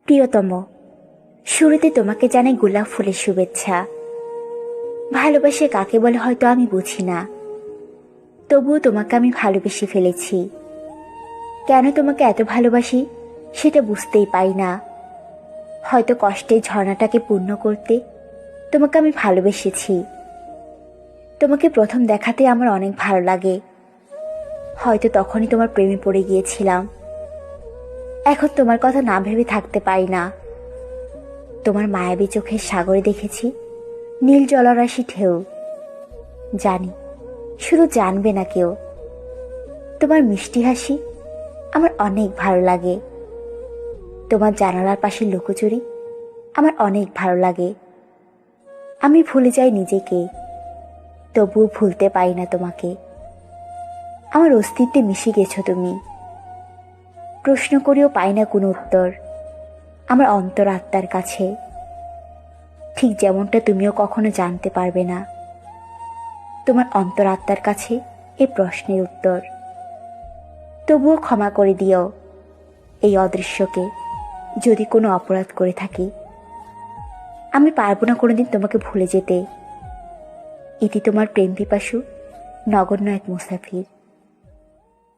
প্রিয়তম, শুরুতে তোমাকে জানাই গোলাপ ফুলের শুভেচ্ছা। ভালোবাসা কাকে বলে হয়তো আমি বুঝি না, তবুও তোমাকে আমি ভালোবেসে ফেলেছি। কেন তোমাকে এত ভালোবাসি সেটা বুঝতেই পারি না। হয়তো কষ্টের ঝর্ণাটাকে পূর্ণ করতে তোমাকে আমি ভালোবেসেছি। তোমাকে প্রথম দেখাতে আমার অনেক ভালো লাগে, হয়তো তখনই তোমার প্রেমে পড়ে গিয়েছিলাম। এখন তোমার কথা না ভেবে থাকতে পারি না। তোমার মায়াবী চোখের সাগরে দেখেছি নীল জলরাশি ঢেউ। জানি শুধু জানবে না কেউ, তোমার মিষ্টি হাসি আমার অনেক ভালো লাগে। তোমার জানালার পাশে লুকোচুরি আমার অনেক ভালো লাগে। আমি ভুলে যাই নিজেকে, তবুও ভুলতে পারি না তোমাকে। আমার অস্তিত্বে মিশে গেছো তুমি। প্রশ্ন করেও পাই না কোনো উত্তর আমার অন্তরাত্মার কাছে, ঠিক যেমনটা তুমিও কখনো জানতে পারবে না তোমার অন্তরাত্মার কাছে এই প্রশ্নের উত্তর। তবুও ক্ষমা করে দিও এই অদৃশ্যকে যদি কোনো অপরাধ করে থাকি। আমি পারবো না কোনোদিন তোমাকে ভুলে যেতে। ইতি তোমার প্রেম পিপাসু নগণ্য এক মুসাফির।